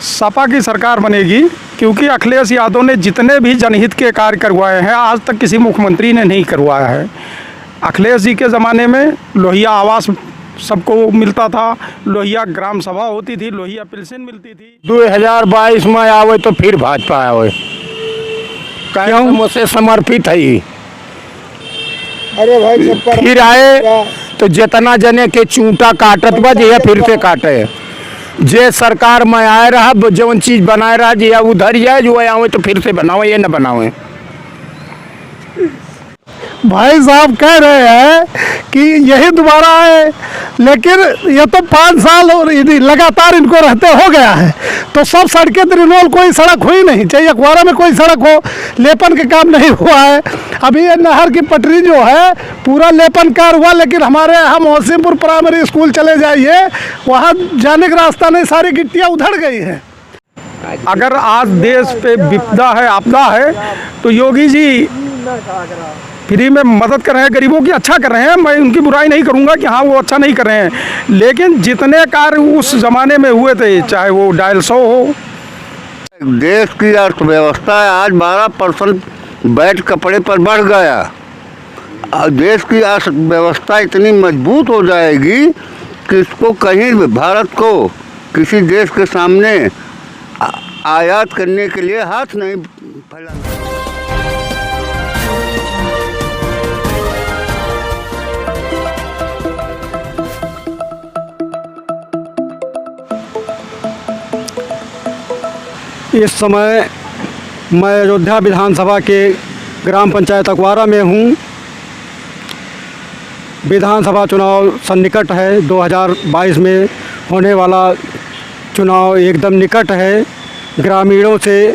सपा की सरकार बनेगी क्योंकि अखिलेश यादव ने जितने भी जनहित के कार्य करवाए हैं आज तक किसी मुख्यमंत्री ने नहीं करवाया है। अखिलेश जी के ज़माने में लोहिया आवास सबको मिलता था, लोहिया ग्राम सभा होती थी, लोहिया पेंशन मिलती थी। 2022 में आवे तो फिर भाजपा आवे, क्यों मुझसे समर्पित है ही। अरे भाई फिर आए तो जितना जने के चूंटा काटत बा जे फिर से काटे, जे सरकार में आए रहा जौन चीज बनाए रहा जे उधर जाए जो आवे तो फिर से बनावे, ये न बनावे। भाई साहब कह रहे हैं कि यही दोबारा आए, लेकिन ये तो 5 साल और लगातार इनको रहते हो गया है, तो सब सड़कें त्रिनोल कोई सड़क हुई नहीं, चाहिए अखबारा में कोई सड़क हो, लेपन के काम नहीं हुआ है। अभी ये नहर की पटरी जो है पूरा लेपन कार हुआ, लेकिन हमारे यहाँ मोहसिनपुर प्राइमरी स्कूल चले जाइए, वहाँ जाने का रास्ता नहीं, सारी गिट्टियाँ उधड़ गई हैं। अगर आज देश पे विपदा है, आपदा है, तो योगी जी फ्री में मदद कर रहे हैं, गरीबों की अच्छा कर रहे हैं। मैं उनकी बुराई नहीं करूंगा कि हाँ वो अच्छा नहीं कर रहे हैं, लेकिन जितने कार्य उस ज़माने में हुए थे, चाहे वो डायल 100 हो। देश की अर्थव्यवस्था आज 12% बैठ कपड़े पर बढ़ गया। और देश की अर्थव्यवस्था इतनी मजबूत हो जाएगी कि इसको कहीं भी, भारत को किसी देश के सामने आयात करने के लिए हाथ नहीं फैलाना। इस समय मैं अयोध्या विधानसभा के ग्राम पंचायत अकवारा में हूँ। विधानसभा चुनाव सन्निकट है, 2022 में होने वाला चुनाव एकदम निकट है। ग्रामीणों से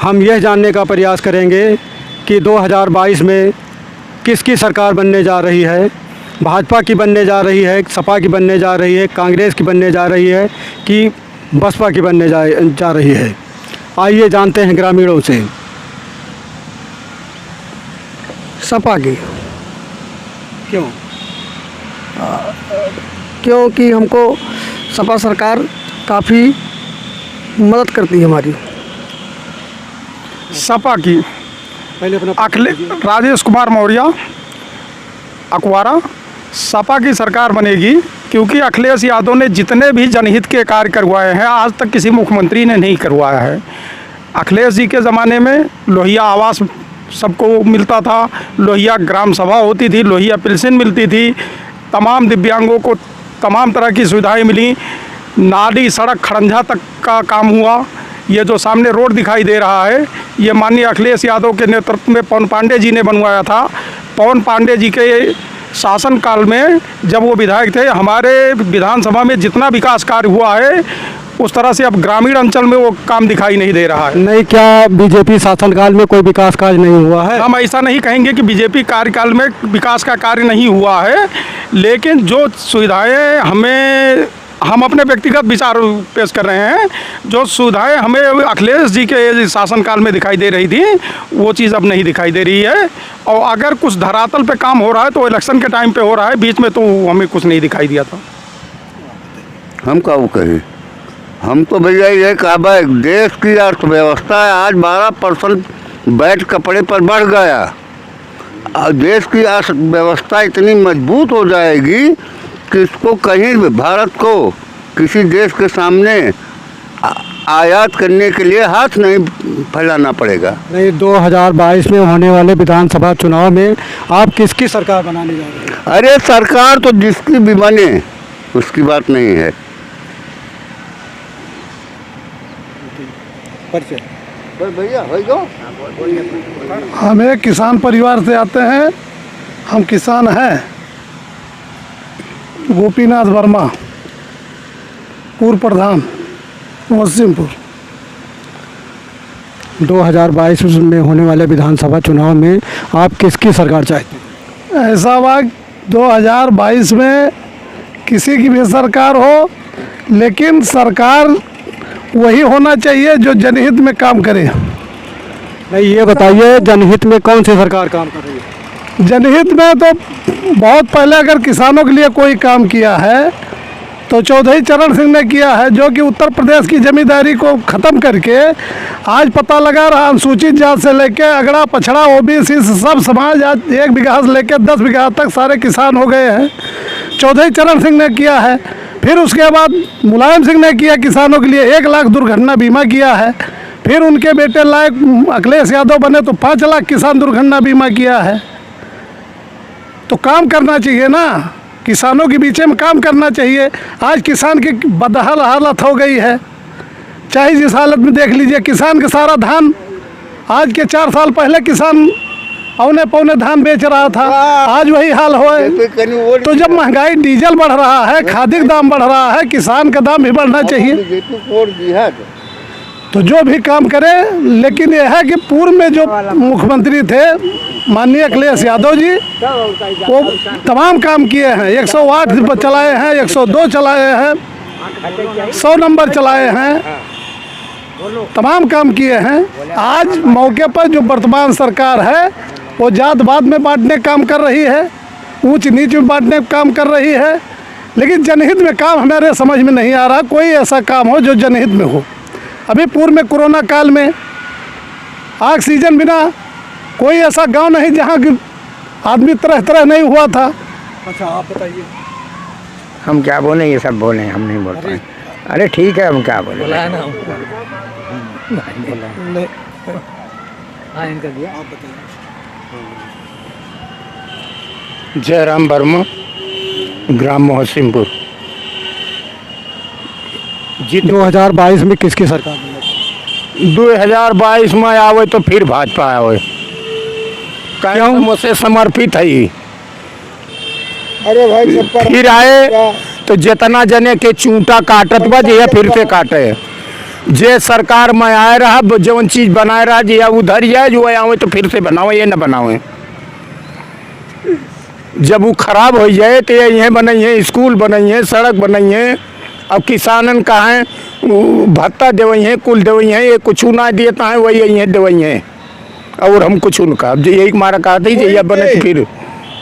हम यह जानने का प्रयास करेंगे कि 2022 में किसकी सरकार बनने जा रही है। भाजपा की बनने जा रही है, सपा की बनने जा रही है, कांग्रेस की बनने जा रही है कि बसपा की बनने जा रही है। आइए जानते हैं ग्रामीणों से। सपा की। क्यों? क्योंकि हमको सपा सरकार काफ़ी मदद करती है हमारी। सपा की पहले अपना राजेश कुमार मौर्य, अकवारा। सपा की सरकार बनेगी क्योंकि अखिलेश यादव ने जितने भी जनहित के कार्य करवाए हैं आज तक किसी मुख्यमंत्री ने नहीं करवाया है। अखिलेश जी के ज़माने में लोहिया आवास सबको मिलता था, लोहिया ग्राम सभा होती थी, लोहिया पेंशन मिलती थी, तमाम दिव्यांगों को तमाम तरह की सुविधाएं मिली, नाली सड़क खड़ंजा तक का काम हुआ। ये जो सामने रोड दिखाई दे रहा है ये माननीय अखिलेश यादव के नेतृत्व में पवन पांडे जी ने बनवाया था। पवन पांडे जी के शासनकाल में जब वो विधायक थे, हमारे विधानसभा में जितना विकास कार्य हुआ है उस तरह से अब ग्रामीण अंचल में वो काम दिखाई नहीं दे रहा है। नहीं, क्या बीजेपी शासनकाल में कोई विकास कार्य नहीं हुआ है? हम ऐसा नहीं कहेंगे कि बीजेपी कार्यकाल में विकास का कार्य नहीं हुआ है, लेकिन जो सुविधाएं हम अपने व्यक्तिगत विचार पेश कर रहे हैं, जो सुविधाएं हमें अखिलेश जी के शासनकाल में दिखाई दे रही थी वो चीज़ अब नहीं दिखाई दे रही है। और अगर कुछ धरातल पे काम हो रहा है तो इलेक्शन के टाइम पे हो रहा है, बीच में तो हमें कुछ नहीं दिखाई दिया था। हम क्या वो कहें, हम तो भैया ये कहा भाई देश की अर्थव्यवस्था आज 12% बैठ कपड़े पर बढ़ गया। और देश की अर्थव्यवस्था इतनी मजबूत हो जाएगी कि इसको कहीं भी, भारत को किसी देश के सामने आयात करने के लिए हाथ नहीं फैलाना पड़ेगा। नहीं, 2022 में होने वाले विधानसभा चुनाव में आप किसकी सरकार बनाने जा रहे हैं? अरे सरकार तो जिसकी भी बने उसकी बात नहीं है। भैया हम एक किसान परिवार से आते हैं, हम किसान हैं। गोपीनाथ वर्मा, पूर्व प्रधान, मोहसिनपुर। 2022 में होने वाले विधानसभा चुनाव में आप किसकी सरकार चाहते हैं? ऐसा बात 2022 में किसी की भी सरकार हो, लेकिन सरकार वही होना चाहिए जो जनहित में काम करे। नहीं, ये बताइए जनहित में कौन सी सरकार काम कर रही है? जनहित में तो बहुत पहले अगर किसानों के लिए कोई काम किया है तो चौधरी चरण सिंह ने किया है, जो कि उत्तर प्रदेश की जमींदारी को ख़त्म करके आज पता लगा रहा अनुसूचित जात से लेके अगड़ा पछड़ा ओबीसी सब समाज आज 1 बीघा से लेकर 10 बीघा तक सारे किसान हो गए हैं। चौधरी चरण सिंह ने किया है। फिर उसके बाद मुलायम सिंह ने किया, किसानों के लिए 1 लाख दुर्घटना बीमा किया है। फिर उनके बेटे लायक अखिलेश यादव बने तो 5 लाख किसान दुर्घटना बीमा किया है। तो काम करना चाहिए ना, किसानों के बीच में काम करना चाहिए। आज किसान की बदहाल हालत हो गई है, चाहे जिस हालत में देख लीजिए। किसान का सारा धान, आज के 4 साल पहले किसान औने पौने धान बेच रहा था, आज वही हाल हो। तो जब महंगाई, डीजल बढ़ रहा है, खादी का दाम बढ़ रहा है, किसान का दाम भी बढ़ना चाहिए। तो जो भी काम करे, लेकिन यह है कि पूर्व में जो मुख्यमंत्री थे माननीय अखिलेश यादव जी, वो तमाम काम किए हैं। 108 चलाए हैं, 102 चलाए हैं, 100 नंबर चलाए हैं, तमाम काम किए हैं। आज मौके पर जो वर्तमान सरकार है वो जात-पात में बांटने काम कर रही है, ऊंच नीच में बांटने काम कर रही है, लेकिन जनहित में काम हमारे समझ में नहीं आ रहा। कोई ऐसा काम हो जो जनहित में हो। अभी पूर्व में कोरोना काल में ऑक्सीजन बिना कोई ऐसा गांव नहीं जहां कि आदमी तरह तरह नहीं हुआ था। अच्छा, आप बताइए। हम क्या बोलें, ये सब बोलें, हम नहीं बोल पाए। अरे ठीक है, हम क्या बोलें। जयराम वर्मा, ग्राम मोहसिनपुर। जी 2022 में किसकी सरकार बनेगी? 2022 में आवे तो फिर भाजपा आवे। क्यों? मुझसे समर्पित है ये। अरे भाई सब फिर आए तो जितना जने के चूंटा काटत बा जे फिर से काटे। जे सरकार में आए रहा, जौन चीज बनाए रहा, जे उधर जाए जो आवे तो फिर से बनावे, ये न बनावे। जब वो खराब हो जाए तो ये बनाइए, स्कूल बनाइए, सड़क बनाइए। अब किसानन का है भत्ता देवई है, कुल देवई है, ये कुछ ना देता है, वही यही देवई है और हम कुछ उनका। अब यही मारा कहा था जैया बने तो फिर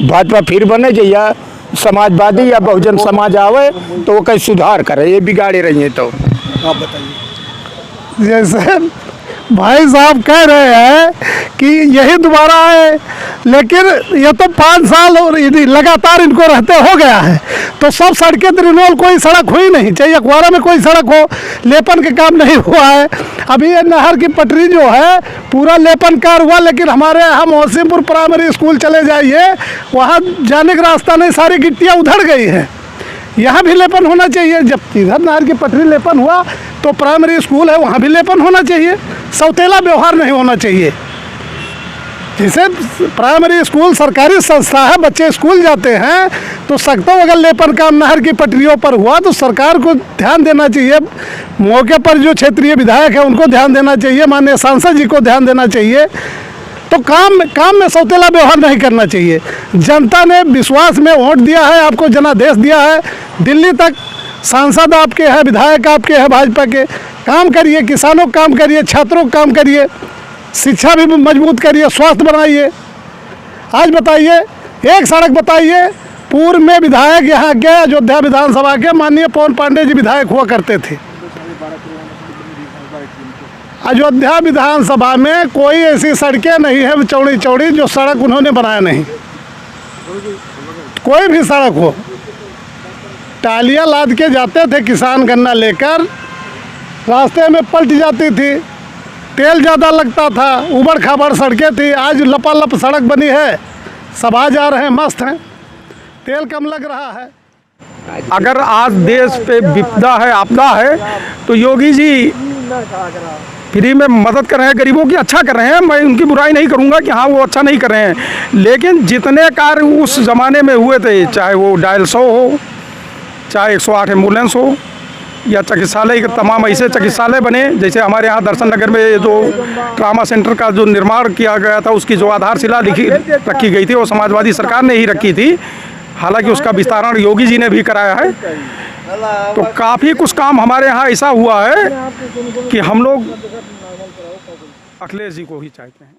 भाजपा फिर बने, जैया समाजवादी या बहुजन समाज आवे तो वो कहीं सुधार करे, ये बिगाड़े रही है। तो आप बताइए। जैसे भाई साहब कह रहे हैं कि यही दोबारा आए, लेकिन ये तो 5 साल और लगातार इनको रहते हो गया है। तो सब सड़कें तृणमूल, कोई सड़क हुई नहीं, चाहे अखबारा में कोई सड़क हो, लेपन का काम नहीं हुआ है। अभी ये नहर की पटरी जो है पूरा लेपन कार हुआ, लेकिन हमारे यहाँ मोहसिनपुर प्राइमरी स्कूल चले जाइए, वहाँ जाने का रास्ता नहीं, सारी गिट्टियाँ उधड़ गई हैं। यहाँ भी लेपन होना चाहिए। जब इधर नहर की पटरी लेपन हुआ तो प्राइमरी स्कूल है, वहाँ भी लेपन होना चाहिए। सौतेला व्यवहार नहीं होना चाहिए। जैसे प्राइमरी स्कूल सरकारी संस्था है, बच्चे स्कूल जाते हैं, तो सकता अगर लेपन काम नहर की पटरियों पर हुआ तो सरकार को ध्यान देना चाहिए। मौके पर जो क्षेत्रीय विधायक है उनको ध्यान देना चाहिए, माननीय सांसद जी को ध्यान देना चाहिए। तो काम में सौतेला व्यवहार नहीं करना चाहिए। जनता ने विश्वास में वोट दिया है, आपको जनादेश दिया है। दिल्ली तक सांसद आपके हैं, विधायक आपके हैं भाजपा के। काम करिए, किसानों का काम करिए, छात्रों का काम करिए, शिक्षा भी मजबूत करिए, स्वास्थ्य बनाइए। आज बताइए, एक सड़क बताइए। पूर्व में विधायक यहाँ के अयोध्या विधानसभा के माननीय पवन पांडे जी विधायक हुआ करते थे। अयोध्या विधानसभा में कोई ऐसी सड़कें नहीं है चौड़ी चौड़ी जो सड़क उन्होंने बनाया नहीं। कोई भी सड़क हो, टालियाँ लाद के जाते थे किसान गन्ना लेकर, रास्ते में पलट जाती थी, तेल ज़्यादा लगता था, उबड़ खाबड़ सड़कें थी। आज लपालप सड़क बनी है, सब आ जा रहे हैं, मस्त हैं, तेल कम लग रहा है। अगर आज देश पे विपदा है, आपदा है, तो योगी जी फ्री में मदद कर रहे हैं, गरीबों की अच्छा कर रहे हैं। मैं उनकी बुराई नहीं करूंगा कि हाँ वो अच्छा नहीं कर रहे हैं, लेकिन जितने कार्य उस ज़माने में हुए थे, चाहे वो डायल 100 हो, चाहे 108 एम्बुलेंस हो, या चिकित्सालय के तमाम ऐसे चिकित्सालय बने। जैसे हमारे यहाँ दर्शन नगर में जो ट्रामा सेंटर का जो निर्माण किया गया था, उसकी जो आधारशिला रखी गई थी वो समाजवादी सरकार ने ही रखी थी। हालांकि उसका विस्तारण योगी जी ने भी कराया है। तो काफ़ी कुछ काम हमारे यहाँ ऐसा हुआ है कि हम लोग अखिलेश जी को ही चाहते हैं।